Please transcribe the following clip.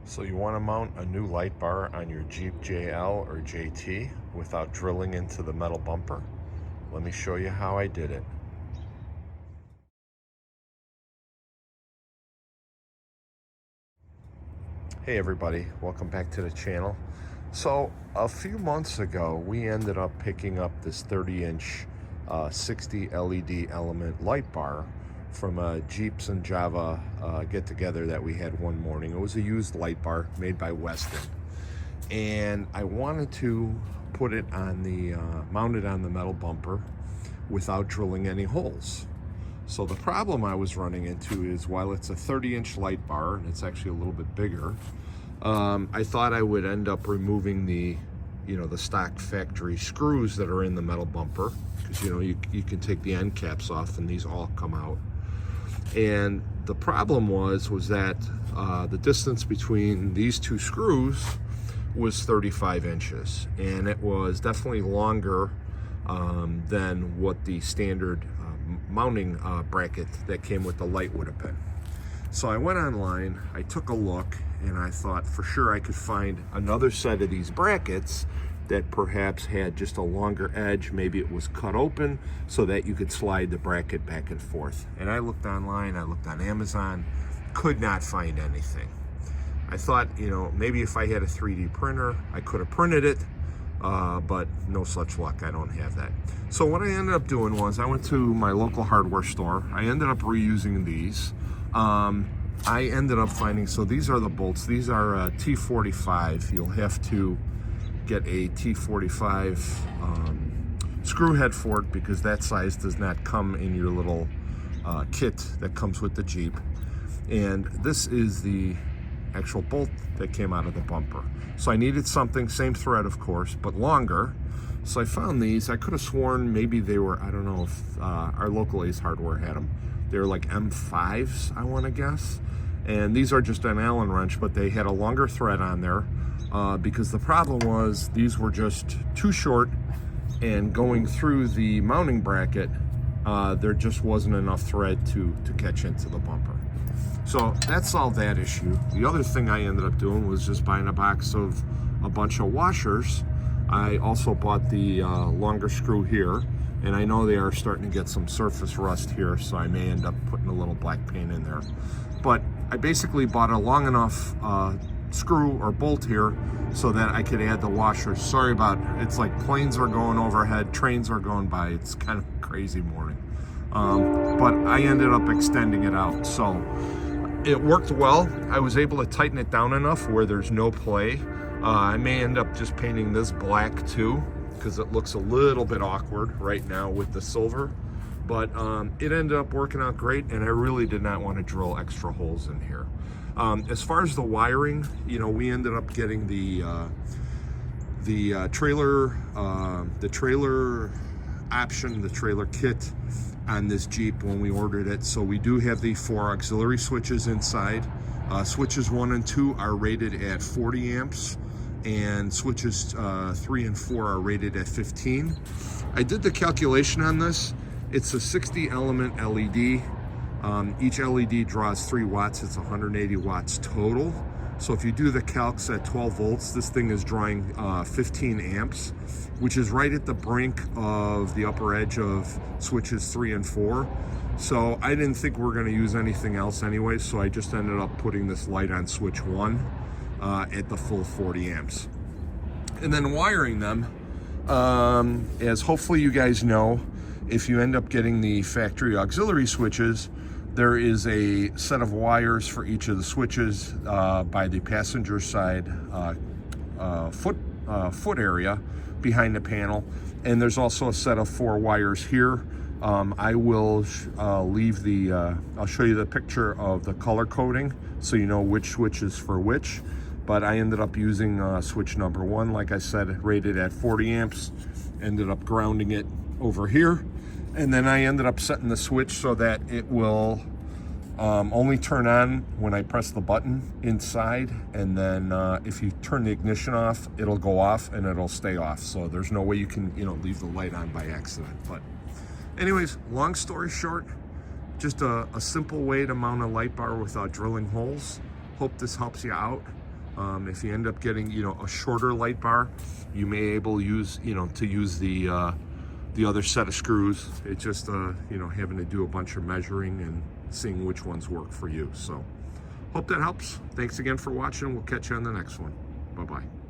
So you want to mount a new light bar on your Jeep JL or JT without drilling into the metal bumper? Let me show you how I did it. Hey everybody, welcome back to the channel. So a few months ago, we ended up picking up this 30-inch 60 LED element light bar from a Jeeps and Java get-together that we had one morning. It was a used light bar made by Weston. And I wanted to put it on the, mounted on the metal bumper without drilling any holes. So the problem I was running into is while it's a 30-inch light bar, and it's actually a little bit bigger, I thought I would end up removing the stock factory screws that are in the metal bumper, because you can take the end caps off and these all come out. And the problem was that the distance between these two screws was 35 inches, and it was definitely longer than what the standard mounting bracket that came with the light would have been. So I went online, I took a look, and I thought for sure I could find another set of these brackets that perhaps had just a longer edge. Maybe it was cut open so that you could slide the bracket back and forth. And I looked online, I looked on Amazon, could not find anything. I thought, maybe if I had a 3D printer, I could have printed it, but no such luck. I don't have that. So what I ended up doing was I went to my local hardware store. I ended up reusing these. I ended up finding, so these are the bolts. These are T45. You'll have to get a T45 screw head for it because that size does not come in your little kit that comes with the Jeep. And this is the actual bolt that came out of the bumper. So I needed something, same thread of course, but longer. So I found these. I could have sworn maybe they were, I don't know if our local Ace Hardware had them. They were like M5s, I want to guess. And these are just an Allen wrench, but they had a longer thread on there because the problem was these were just too short, and going through the mounting bracket, there just wasn't enough thread to catch into the bumper. So that solved that issue. The other thing I ended up doing was just buying a box of a bunch of washers. I also bought the longer screw here, and I know they are starting to get some surface rust here, so I may end up putting a little black paint in there. But I basically bought a long enough screw or bolt here so that I could add the washers. Sorry about, it's like planes are going overhead, trains are going by. It's kind of a crazy morning. But I ended up extending it out. So it worked well. I was able to tighten it down enough where there's no play. I may end up just painting this black too, because it looks a little bit awkward right now with the silver. But it ended up working out great, and I really did not want to drill extra holes in here. As far as the wiring, we ended up getting the trailer option, the trailer kit on this Jeep when we ordered it. So we do have the 4 auxiliary switches inside. Switches 1 and 2 are rated at 40 amps, and switches 3 and 4 are rated at 15. I did the calculation on this. It's a 60 element LED. Each LED draws 3 watts. It's 180 watts total. So if you do the calcs at 12 volts, this thing is drawing 15 amps, which is right at the brink of the upper edge of switches 3 and 4. So I didn't think we were going to use anything else anyway, so I just ended up putting this light on switch 1 at the full 40 amps. And then wiring them, as hopefully you guys know, if you end up getting the factory auxiliary switches, there is a set of wires for each of the switches by the passenger side foot area behind the panel, and there's also a set of 4 wires here. I will leave the I'll show you the picture of the color coding so you know which switch is for which. But I ended up using switch number 1, like I said, rated at 40 amps. Ended up grounding it over here, and then I ended up setting the switch so that it will only turn on when I press the button inside, and then if you turn the ignition off, it'll go off and it'll stay off. So there's no way you can leave the light on by accident. But anyways, long story short, just a simple way to mount a light bar without drilling holes. Hope this helps you out. If you end up getting, a shorter light bar, you may able use, to use the other set of screws. It's just, having to do a bunch of measuring and seeing which ones work for you. So hope that helps. Thanks again for watching. We'll catch you on the next one. Bye-bye.